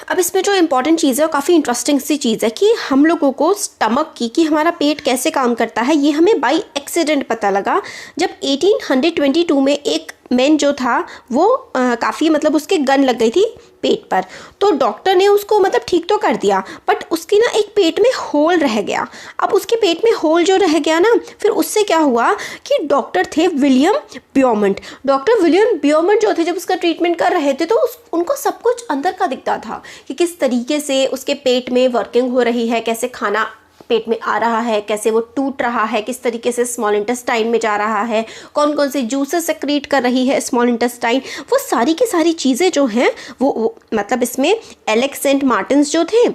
अब इसमें जो इम्पॉर्टेंट चीज़ है वो काफ़ी इंटरेस्टिंग सी चीज़ है कि हम लोगों को स्टमक की कि हमारा पेट कैसे काम करता है ये हमें बाय एक्सीडेंट पता लगा जब 1822 में एक मैन जो था वो काफ़ी मतलब उसके गन लग गई थी पेट पर। तो डॉक्टर ने उसको मतलब ठीक तो कर दिया बट उसकी ना एक पेट में होल रह गया। अब उसके पेट में होल जो रह गया ना फिर उससे क्या हुआ कि डॉक्टर थे विलियम ब्योमंट। डॉक्टर विलियम ब्योमंट जो थे जब उसका ट्रीटमेंट कर रहे थे तो उनको सब कुछ अंदर का दिखता था कि किस तरीके से उसके पेट में वर्किंग हो रही है, कैसे खाना पेट में आ रहा है, कैसे वो टूट रहा है, किस तरीके से स्मॉल इंटेस्टाइन में जा रहा है, कौन कौन से जूसेस सेक्रीट कर रही है स्मॉल इंटेस्टाइन। वो सारी की सारी चीज़ें जो हैं वो मतलब इसमें एलेक्स सेंट मार्टिन्स जो थे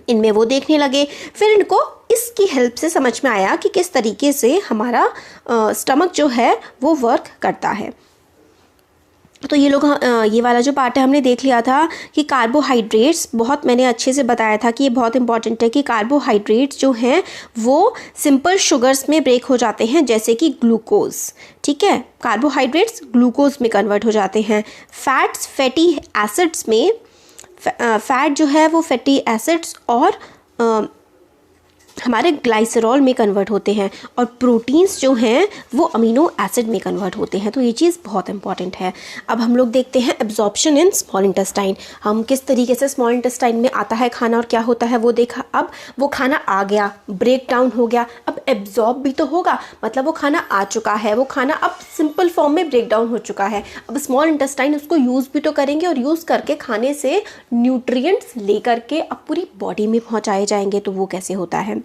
इनमें वो देखने लगे। फिर इनको इसकी हेल्प से समझ में आया कि किस तरीके से हमारा स्टमक जो है वो वर्क करता है। तो ये लोग ये वाला जो पार्ट है हमने देख लिया था कि कार्बोहाइड्रेट्स, बहुत मैंने अच्छे से बताया था कि ये बहुत इंपॉर्टेंट है कि कार्बोहाइड्रेट्स जो हैं वो सिंपल शुगर्स में ब्रेक हो जाते हैं जैसे कि ग्लूकोज। ठीक है, कार्बोहाइड्रेट्स ग्लूकोज में कन्वर्ट हो जाते हैं। फैट्स फैटी एसिड्स में, फैट जो है वो फैटी एसिड्स और हमारे ग्लाइसरॉल में कन्वर्ट होते हैं और प्रोटीन्स जो हैं वो अमीनो एसिड में कन्वर्ट होते हैं। तो ये चीज़ बहुत इंपॉर्टेंट है। अब हम लोग देखते हैं एब्जॉर्प्शन इन स्मॉल इंटेस्टाइन, हम किस तरीके से स्मॉल इंटेस्टाइन में आता है खाना और क्या होता है वो देखा। अब वो खाना आ गया, ब्रेक डाउन हो गया, अब एब्जॉर्ब भी तो होगा, मतलब वो खाना आ चुका है, वो खाना अब सिंपल फॉर्म में ब्रेक डाउन हो चुका है। अब स्मॉल इंटेस्टाइन उसको यूज़ भी तो करेंगे और यूज़ करके खाने से न्यूट्रिएंट्स लेकर के अब पूरी बॉडी में पहुँचाए जाएंगे। तो वो कैसे होता है,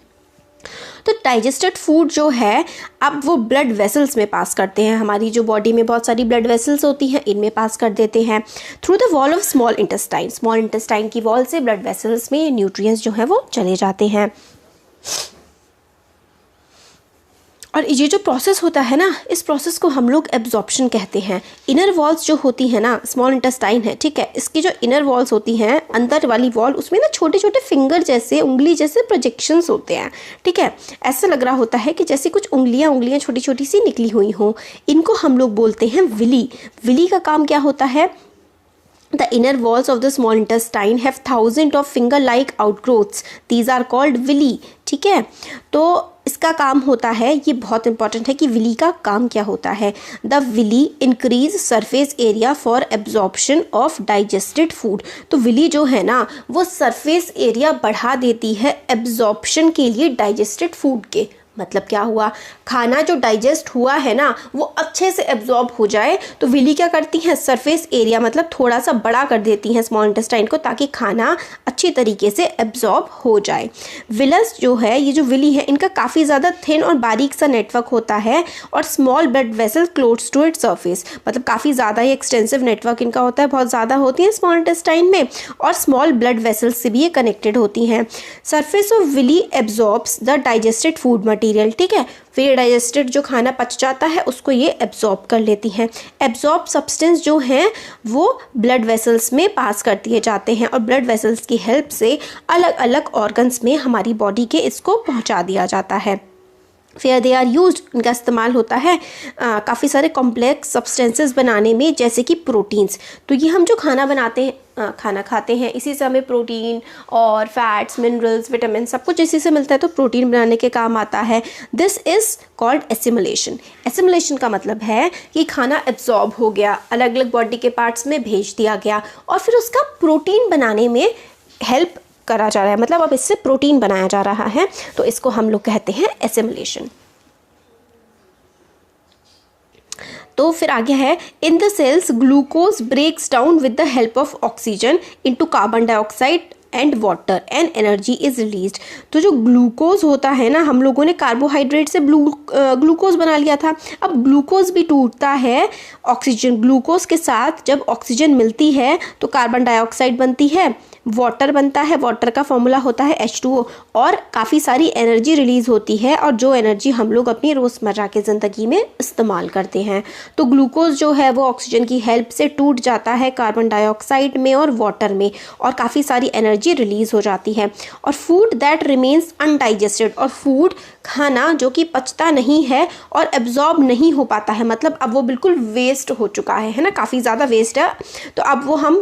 तो डाइजेस्टेड फूड जो है अब वो ब्लड वेसल्स में पास करते हैं। हमारी जो बॉडी में बहुत सारी ब्लड वेसल्स होती हैं इनमें पास कर देते हैं through the wall of small intestine. Small intestine की वॉल से ब्लड वेसल्स में न्यूट्रिएंट्स जो हैं वो चले जाते हैं। और ये जो प्रोसेस होता है ना इस प्रोसेस को हम लोग एब्जॉर्प्शन कहते हैं। इनर वॉल्स जो होती है ना, स्मॉल इंटेस्टाइन है, ठीक है, इसकी जो इनर वॉल्स होती हैं, अंदर वाली वॉल, उसमें ना छोटे छोटे फिंगर जैसे, उंगली जैसे प्रोजेक्शंस होते हैं। ठीक है, ऐसा लग रहा होता है कि जैसे कुछ उंगलियां छोटी छोटी सी निकली हुई हों। इनको हम लोग बोलते हैं विली। विली का काम क्या होता है, The inner walls of the small intestine have thousands of finger-like outgrowths. These are called villi. ठीक है, तो इसका काम होता है, ये बहुत इंपॉर्टेंट है कि विली का काम क्या होता है। The villi increase surface area for absorption of digested food. तो विली जो है ना वो सरफेस एरिया बढ़ा देती है एब्जॉर्प्शन के लिए डाइजेस्टेड फूड के। मतलब क्या हुआ, खाना जो डाइजेस्ट हुआ है ना वो अच्छे से एब्जॉर्ब हो जाए तो विली क्या करती हैं, सरफेस एरिया मतलब थोड़ा सा बड़ा कर देती हैं स्मॉल इंटेस्टाइन को ताकि खाना अच्छी तरीके से एब्जॉर्ब हो जाए। विलस जो है, ये जो विली है, इनका काफ़ी ज़्यादा थिन और बारीक सा नेटवर्क होता है और small blood vessel close to it surface, मतलब काफ़ी ज़्यादा ही एक्सटेंसिव नेटवर्क इनका होता है, बहुत ज़्यादा होती है स्मॉल इंटेस्टाइन में और स्मॉल ब्लड वेसल्स से भी ये कनेक्टेड होती हैं। Surface of villi absorbs the digested food material. ठीक है, फिर डाइजेस्टेड जो खाना पच जाता है उसको ये एब्जॉर्ब कर लेती हैं। एब्जॉर्ब सब्सटेंस जो हैं वो ब्लड वेसल्स में पास कर दिए जाते हैं और ब्लड वेसल्स की हेल्प से अलग अलग ऑर्गन्स में हमारी बॉडी के इसको पहुंचा दिया जाता है। फिर दे आर यूज्ड, इनका इस्तेमाल होता है काफ़ी सारे कॉम्प्लेक्स सब्सटेंसेस बनाने में जैसे कि प्रोटीन्स। तो ये हम जो खाना बनाते हैं, खाना खाते हैं, इसी से हमें प्रोटीन और फैट्स, मिनरल्स, विटामिन सब कुछ इसी से मिलता है, तो प्रोटीन बनाने के काम आता है। This is called assimilation. Assimilation का मतलब है कि खाना एब्जॉर्ब हो गया, अलग अलग बॉडी के पार्ट्स में भेज दिया गया और फिर उसका प्रोटीन बनाने में हेल्प करा जा रहा है, मतलब अब इससे प्रोटीन बनाया जा रहा है, तो इसको हम लोग कहते हैं एसिमुलेशन। तो फिर आगे है, in the cells glucose breaks down with the help of oxygen into carbon dioxide and water and energy is released. तो जो ग्लूकोज होता है ना, हम लोगों ने कार्बोहाइड्रेट से ग्लूकोज बना लिया था, अब ग्लूकोज भी टूटता है ऑक्सीजन, ग्लूकोज के साथ जब ऑक्सीजन मिलती है तो कार्बन डाइऑक्साइड बनती है, वाटर बनता है, वाटर का फॉर्मूला होता है H2O और काफ़ी सारी एनर्जी रिलीज़ होती है और जो एनर्जी हम लोग अपनी रोज़मर्रा की ज़िंदगी में इस्तेमाल करते हैं। तो ग्लूकोज जो है वो ऑक्सीजन की हेल्प से टूट जाता है कार्बन डाइऑक्साइड में और वाटर में और काफ़ी सारी एनर्जी रिलीज़ हो जाती है। और फूड दैट रिमेन्स अनडाइजेस्टेड, और फूड खाना जो कि पचता नहीं है और एब्जॉर्ब नहीं हो पाता है, मतलब अब वो बिल्कुल वेस्ट हो चुका है ना, काफ़ी ज़्यादा वेस्ट है, तो अब वो हम